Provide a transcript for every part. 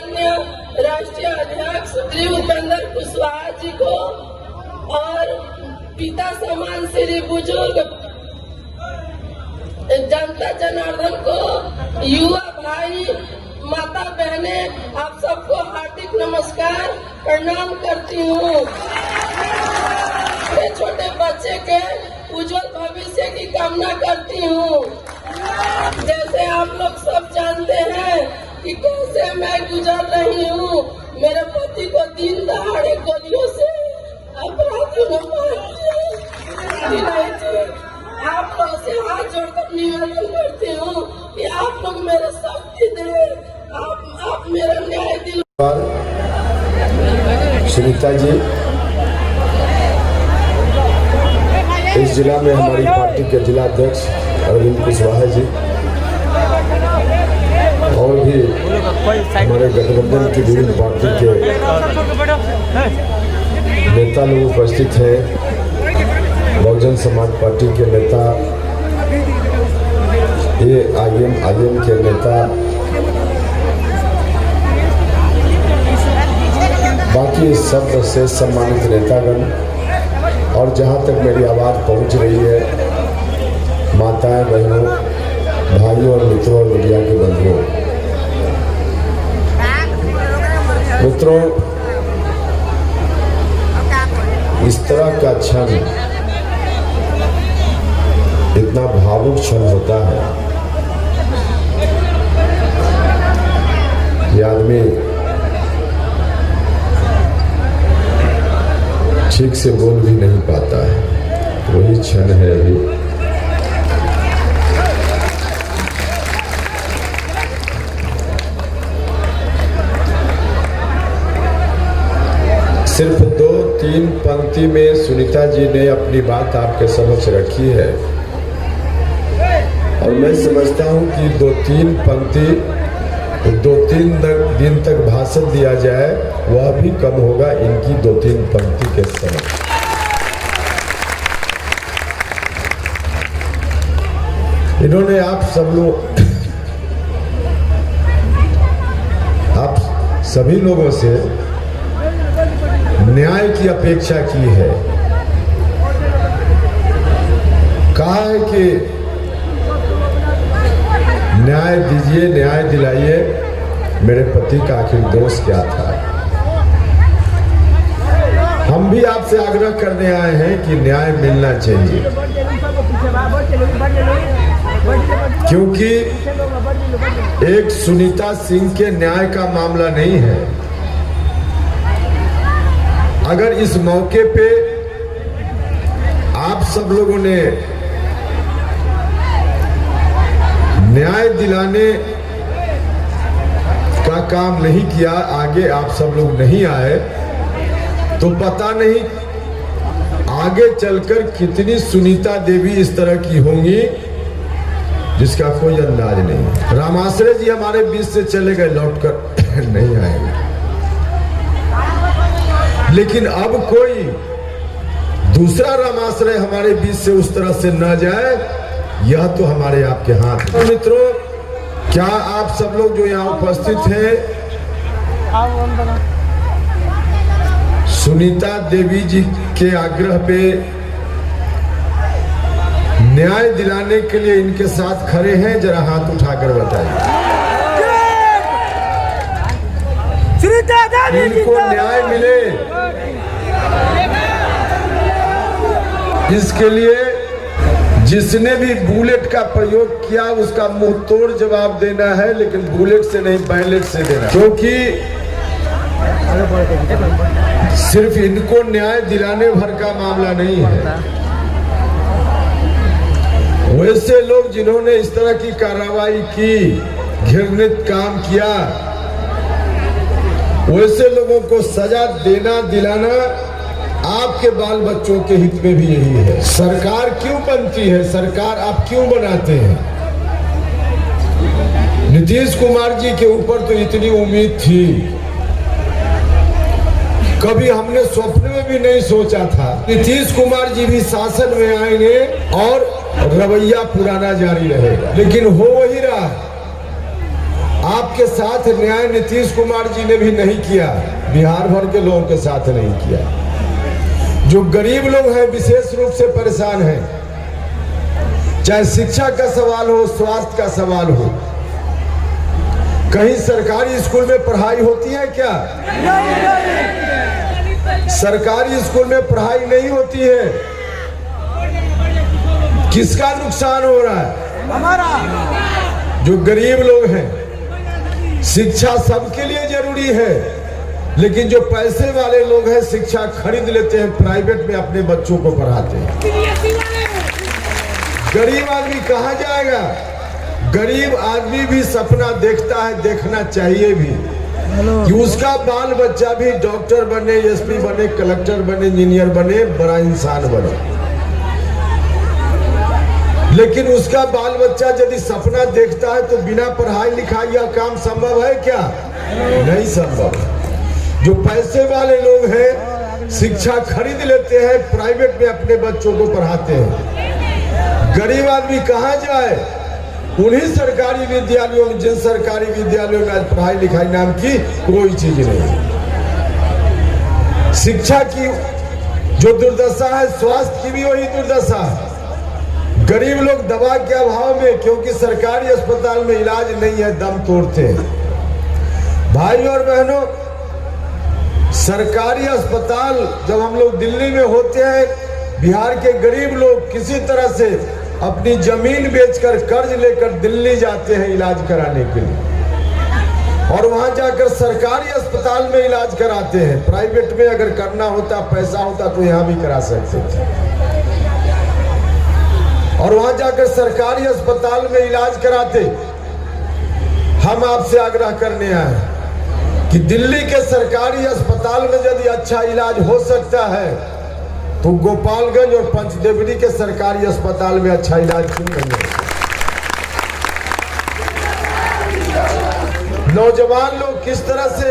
माननीय राष्ट्रीय अध्यक्ष श्री उपेंद्र कुशवाहा जी को और पिता समान श्री बुजुर्ग जनता जनार्दन को, युवा भाई माता बहने आप सबको हार्दिक नमस्कार प्रणाम करती हूँ। छोटे बच्चे के उज्जवल भविष्य की कामना करती हूँ। जैसे आप लोग सब जानते हैं कि कैसे मैं गुजर रही हूँ। मेरे पति को दिन दहाड़े गोलियों से अपराधियों ने मार दिया। आप लोग से हाथ जोड़कर निवेदन करती हूँ कि आप लोग मेरे शक्ति दें, आप मेरा न्याय दिलाएं। सुनीता जी, इस जिला में हमारी पार्टी के जिला अध्यक्ष अरविंद कुशवाहा जी और भी हमारे गठबंधन की विभिन्न पार्टी के नेता लोग उपस्थित हैं। बहुजन समाज पार्टी के नेता, AIM के नेता, बाकी सब से सम्मानित नेतागण और जहाँ तक मेरी आवाज़ पहुँच रही है, माताएं, बहनों, भाइयों और मित्रों और मीडिया के बंधुओं, मित्रों, इस तरह का क्षण, इतना भावुक क्षण होता है कि आदमी ठीक से बोल भी नहीं पाता है। वही क्षण है अभी। सिर्फ 2-3 पंक्ति में सुनीता जी ने अपनी बात आपके समक्ष रखी है और मैं समझता हूं कि 2-3 पंक्ति 2-3 दिन तक भाषण दिया जाए वह भी कम होगा इनकी 2-3 पंक्ति के समय। इन्होंने आप सभी लोगों से न्याय की अपेक्षा की है। कहा है कि न्याय दीजिए, न्याय दिलाइए, मेरे पति का आखिर दोष क्या था। हम भी आपसे आग्रह करने आए हैं कि न्याय मिलना चाहिए, क्योंकि एक सुनीता सिंह के न्याय का मामला नहीं है। अगर इस मौके पे आप सब लोगों ने न्याय दिलाने का काम नहीं किया, आगे आप सब लोग नहीं आए, तो पता नहीं आगे चलकर कितनी सुनीता देवी इस तरह की होंगी जिसका कोई अंदाज नहीं। रामाश्रय जी हमारे बीच से चले गए, लौटकर नहीं आएंगे, लेकिन अब कोई दूसरा रामाश्रय हमारे बीच से उस तरह से न जाए, यह तो हमारे आपके हाथ है। तो मित्रों, क्या आप सब लोग जो यहाँ उपस्थित हैं सुनीता देवी जी के आग्रह पे न्याय दिलाने के लिए इनके साथ खड़े हैं? जरा हाथ उठाकर बताइए। इनको न्याय मिले, इसके लिए जिसने भी बुलेट का प्रयोग किया उसका मुंह तोड़ जवाब देना है, लेकिन बुलेट से नहीं, बैलेट से देना, क्योंकि सिर्फ इनको न्याय दिलाने भर का मामला नहीं है। वैसे लोग जिन्होंने इस तरह की कार्रवाई की, घृणित काम किया, वैसे लोगों को सजा देना, दिलाना आपके बाल बच्चों के हित में भी यही है। सरकार क्यों बनती है, सरकार आप क्यों बनाते हैं? नीतीश कुमार जी के ऊपर तो इतनी उम्मीद थी, कभी हमने स्वप्न में भी नहीं सोचा था नीतीश कुमार जी भी शासन में आएंगे और रवैया पुराना जारी रहेगा, लेकिन हो वही रहा। आपके साथ न्याय नीतीश कुमार जी ने भी नहीं किया, बिहार भर के लोगों के साथ नहीं किया। जो गरीब लोग हैं, विशेष रूप से परेशान हैं, चाहे शिक्षा का सवाल हो, स्वास्थ्य का सवाल हो। कहीं सरकारी स्कूल में पढ़ाई होती है क्या? सरकारी स्कूल में पढ़ाई नहीं होती है। किसका नुकसान हो रहा है? हमारा। जो गरीब लोग हैं। शिक्षा सबके लिए जरूरी है, लेकिन जो पैसे वाले लोग हैं शिक्षा खरीद लेते हैं, प्राइवेट में अपने बच्चों को पढ़ाते हैं। गरीब आदमी कहाँ जाएगा? गरीब आदमी भी सपना देखता है, देखना चाहिए भी, कि उसका बाल बच्चा भी डॉक्टर बने, एसपी बने, कलेक्टर बने, इंजीनियर बने, बड़ा इंसान बने। लेकिन उसका बाल बच्चा यदि सपना देखता है तो बिना पढ़ाई लिखाई यह काम संभव है क्या? नहीं संभव। जो पैसे वाले लोग हैं शिक्षा खरीद लेते हैं, प्राइवेट में अपने बच्चों को पढ़ाते हैं। गरीब आदमी कहाँ जाए? उन्हीं सरकारी विद्यालयों में, जिन सरकारी विद्यालयों में आज पढ़ाई लिखाई नाम की कोई चीज नहीं। शिक्षा की जो दुर्दशा है, स्वास्थ्य की भी वही दुर्दशा है। गरीब लोग दवा के अभाव में, क्योंकि सरकारी अस्पताल में इलाज नहीं है, दम तोड़ते हैं। भाई और बहनों, सरकारी अस्पताल जब हम लोग दिल्ली में होते हैं, बिहार के गरीब लोग किसी तरह से अपनी जमीन बेचकर कर्ज लेकर दिल्ली जाते हैं इलाज कराने के लिए, और वहां जाकर सरकारी अस्पताल में इलाज कराते हैं। प्राइवेट में अगर करना होता, पैसा होता तो यहां भी करा सकते थे, और वहां जाकर सरकारी अस्पताल में इलाज कराते। हम आपसे आग्रह करने आए कि दिल्ली के सरकारी अस्पताल में यदि अच्छा इलाज हो सकता है तो गोपालगंज और पंचदेवरी के सरकारी अस्पताल में अच्छा इलाज क्यों नहीं है? नौजवान लोग किस तरह से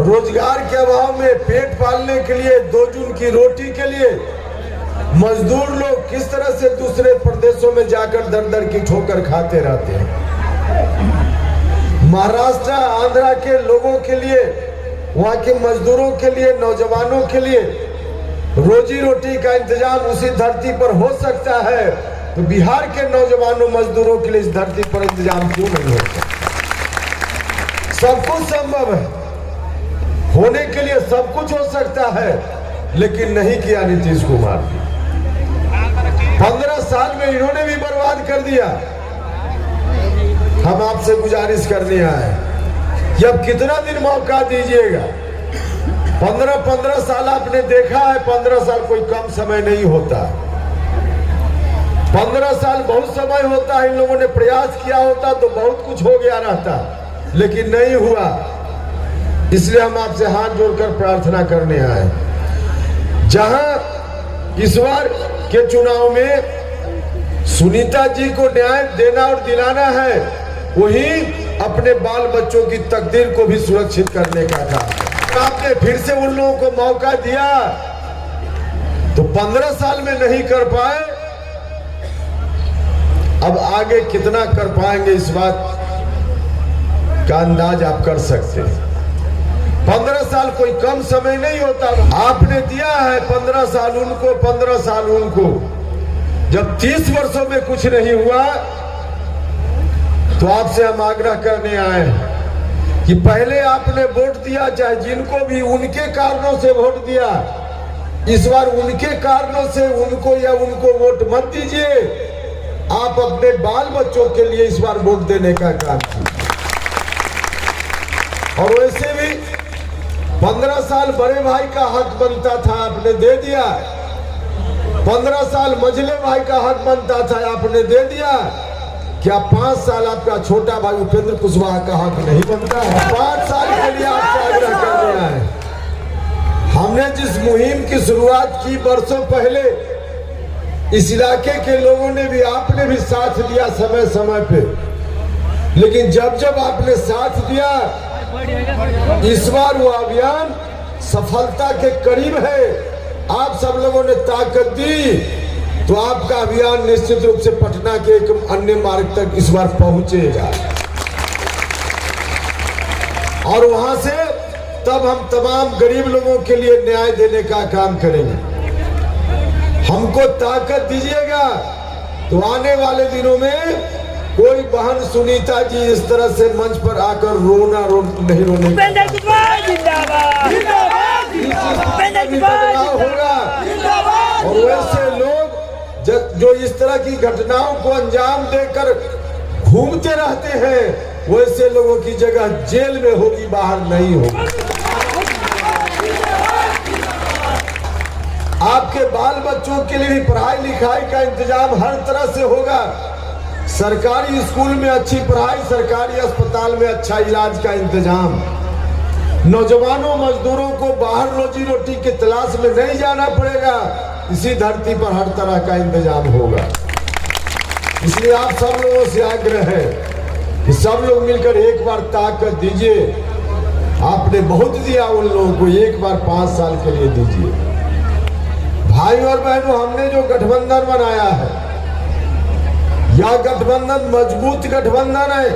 रोजगार के अभाव में, पेट पालने के लिए, 2 जून की रोटी के लिए मजदूर लोग किस तरह से दूसरे प्रदेशों में जाकर दर दर की ठोकर खाते रहते हैं। महाराष्ट्र, आंध्रा के लोगों के लिए, वहां के मजदूरों के लिए, नौजवानों के लिए रोजी रोटी का इंतजाम उसी धरती पर हो सकता है, तो बिहार के नौजवानों मजदूरों के लिए इस धरती पर इंतजाम क्यों नहीं होता? सब कुछ संभव है, होने के लिए सब कुछ हो सकता है, लेकिन नहीं किया नीतीश कुमार। 15 साल में इन्होंने भी बर्बाद कर दिया। हम आपसे गुजारिश करने आए कि अब कितना दिन मौका दीजिएगा? 15 साल आपने देखा है, 15 साल कोई कम समय नहीं होता। 15 साल बहुत समय होता है। इन लोगों ने प्रयास किया होता तो बहुत कुछ हो गया रहता, लेकिन नहीं हुआ। इसलिए हम आपसे हाथ जोड़कर प्रार्थना करने आए, जहां इस बार के चुनाव में सुनीता जी को न्याय देना और दिलाना है, वही अपने बाल बच्चों की तकदीर को भी सुरक्षित करने का काम। आपने फिर से उन लोगों को मौका दिया तो 15 साल में नहीं कर पाए, अब आगे कितना कर पाएंगे इस बात का अंदाज आप कर सकते हैं। 15 साल कोई कम समय नहीं होता। आपने दिया है 15 साल उनको, 15 साल उनको। जब 30 वर्षों में कुछ नहीं हुआ तो आपसे हम आग्रह करने आए कि पहले आपने वोट दिया, चाहे जिनको भी, उनके कारणों से वोट दिया। इस बार उनके कारणों से उनको या उनको वोट मत दीजिए, आप अपने बाल बच्चों के लिए इस बार वोट देने का काम कीजिए। और वैसे भी 15 साल बड़े भाई का हक बनता था, आपने दे दिया। 15 साल मझले भाई का हक बनता था, आपने दे दिया। क्या 5 साल आपका छोटा भाई उपेंद्र कुशवाहा का हक नहीं बनता है? 5 साल के लिए आपसे आग्रह कर रहे हैं। हमने जिस मुहिम की शुरुआत की वर्षों पहले, इस इलाके के लोगों ने भी, आपने भी साथ दिया समय समय पे, लेकिन जब जब आपने साथ दिया, इस बार वो अभियान सफलता के करीब है। आप सब लोगों ने ताकत दी तो आपका अभियान निश्चित रूप से पटना के एक अन्य मार्ग तक इस बार पहुंचेगा। और वहां से तब हम तमाम गरीब लोगों के लिए न्याय देने का काम करेंगे। हमको ताकत दीजिएगा तो आने वाले दिनों में कोई बहन सुनीता जी इस तरह से मंच पर आकर नहीं रोने होगा। और वैसे लोग जो इस तरह की घटनाओं को अंजाम देकर घूमते रहते हैं, वैसे लोगों की जगह जेल में होगी, बाहर नहीं होगी। आपके बाल बच्चों के लिए भी पढ़ाई लिखाई का इंतजाम हर तरह से होगा। सरकारी स्कूल में अच्छी पढ़ाई, सरकारी अस्पताल में अच्छा इलाज का इंतजाम। नौजवानों मजदूरों को बाहर रोजी रोटी की तलाश में नहीं जाना पड़ेगा, इसी धरती पर हर तरह का इंतजाम होगा। इसलिए आप सब लोगों से आग्रह है कि सब लोग मिलकर एक बार ताकत दीजिए। आपने बहुत दिया उन लोगों को, एक बार 5 साल के लिए दीजिए। भाई और बहनों, हमने जो गठबंधन बनाया है, यह गठबंधन मजबूत गठबंधन है।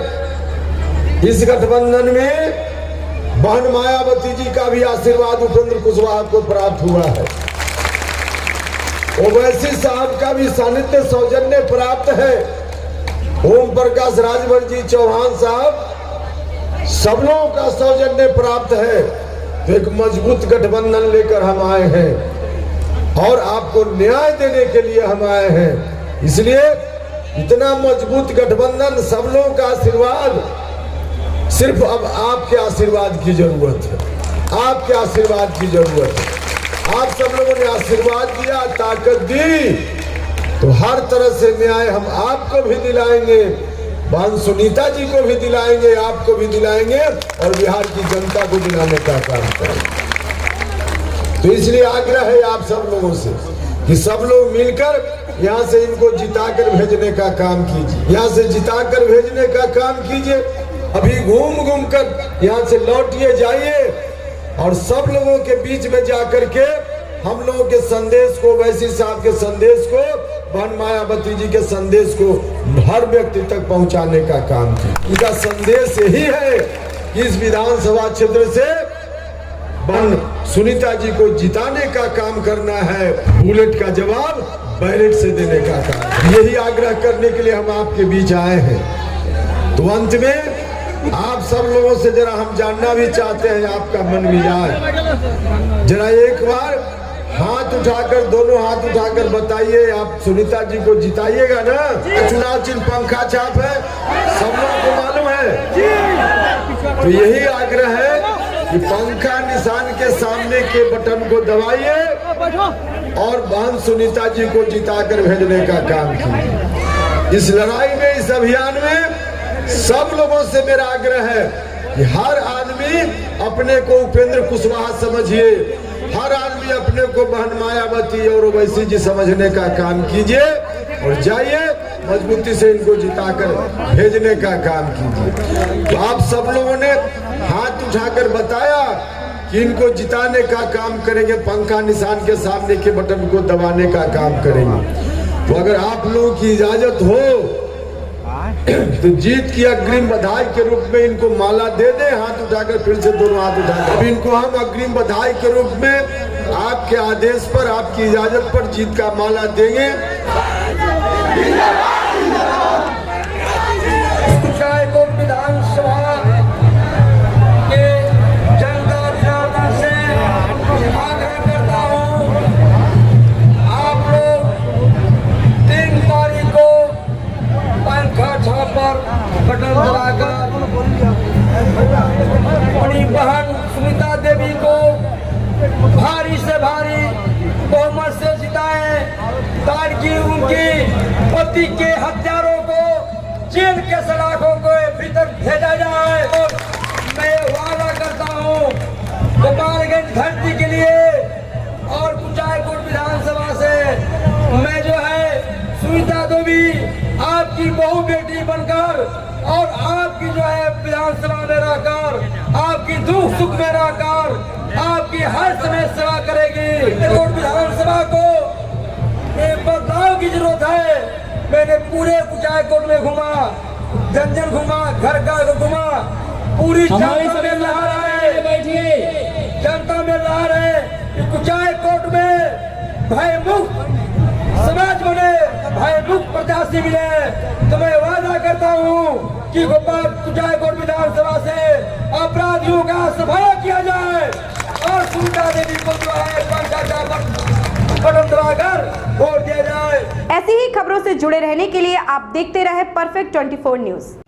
इस गठबंधन में बहन मायावती जी का भी आशीर्वाद उपेंद्र कुशवाहा को प्राप्त हुआ है। ओवैसी साहब का भी सानिध्य सौजन्य प्राप्त है। ओम प्रकाश राजभर जी चौहान साहब, सब लोगों का सौजन्य प्राप्त है। तो एक मजबूत गठबंधन लेकर हम आए हैं और आपको न्याय देने के लिए हम आए हैं। इसलिए इतना मजबूत गठबंधन, सब लोगों का आशीर्वाद, सिर्फ अब आपके आशीर्वाद की जरूरत है। आपके आशीर्वाद की जरूरत है। आप सब लोगों ने आशीर्वाद दिया, ताकत दी, तो हर तरह से न्याय हम आपको भी दिलाएंगे, बहन सुनीता जी को भी दिलाएंगे, आपको भी दिलाएंगे और बिहार की जनता को दिलाने का काम करेंगे। तो इसलिए आग्रह है आप सब लोगों से कि सब लोग मिलकर यहाँ से इनको जिताकर भेजने का काम कीजिए। यहाँ से जिताकर भेजने का काम कीजिए। अभी घूम घूम कर यहाँ से लौटिए, जाइए और सब लोगों के बीच में जाकर के हम लोगों के संदेश को, वैसी साहब के संदेश को, बहन मायावती जी के संदेश को हर व्यक्ति तक पहुंचाने का काम कीजिए। उनका संदेश यही है कि इस विधानसभा क्षेत्र से बहन सुनीता जी को जिताने का काम करना है। बुलेट का जवाब बैलेट से देने का काम, यही आग्रह करने के लिए हम आपके बीच आए हैं। तो अंत में आप सब लोगों से जरा हम जानना भी चाहते हैं आपका मन मिजाज। जरा एक बार हाथ उठाकर, दोनों हाथ उठाकर बताइए, आप सुनीता जी को जिताइएगा ना? चुनाव चिन्ह पंखा छाप है, सब लोगों को मालूम है। तो यही आग्रह है कि पंखा निशान के सामने के बटन को दबाइए और बहन सुनीता जी को जिताकर भेजने का काम कीजिए। इस लड़ाई में, इस अभियान में सब लोगों से मेरा आग्रह है कि हर आदमी अपने को उपेंद्र कुशवाहा समझिए, हर आदमी अपने को बहन मायावती और ओवैसी जी समझने का काम कीजिए और जाइए मजबूती से इनको जिताकर भेजने का काम कीजिए। तो आप सब लोगों ने हाथ उठाकर बताया कि इनको जिताने का काम करेंगे, पंखा निशान के सामने के बटन को दबाने का काम करेंगे। तो अगर आप लोगों की इजाजत हो तो जीत की अग्रिम बधाई के रूप में इनको माला दे दे। हाथ उठाकर, फिर से दोनों हाथ उठाकर, अब इनको हम अग्रिम बधाई के रूप में आपके आदेश पर, आपकी इजाजत पर जीत का माला देंगे। विधानसभा के जनता जनार्दन से आग्रह करता हूँ, आप लोग 3 तारीख को पंखा छाप पर बटन दबाकर अपनी बहन सुनीता देवी को भारी से भारी बहुमत से जिताएं, ताकि उनकी पति के हत्यारों को जेल के सलाखों को भीतर भेजा जाए। और मैं वादा करता हूँ गोपालगंज धरती के लिए और कुचायकोट विधानसभा से मैं जो है सुनीता देवी आपकी बहु बेटी बनकर और आपकी जो है विधानसभा में रहकर, आपकी दुख सुख में रहकर आपकी हर समय सेवा करेगी। विधानसभा को एक बदलाव की जरूरत है। मैंने पूरे कुचायकोट में घुमा, जन घुमा, घर घर घुमा, पूरी जनता में प्रत्याशी मिले तो मैं वादा करता हूँ कि गोपाल कुचायकोट विधानसभा से अपराधियों का सफाया किया जाए और सुनीता देवी को जो है बटन दबाकर वोट दिया जाए। ऐसी ही खबरों से जुड़े रहने के लिए आप देखते रहे परफेक्ट 24 न्यूज।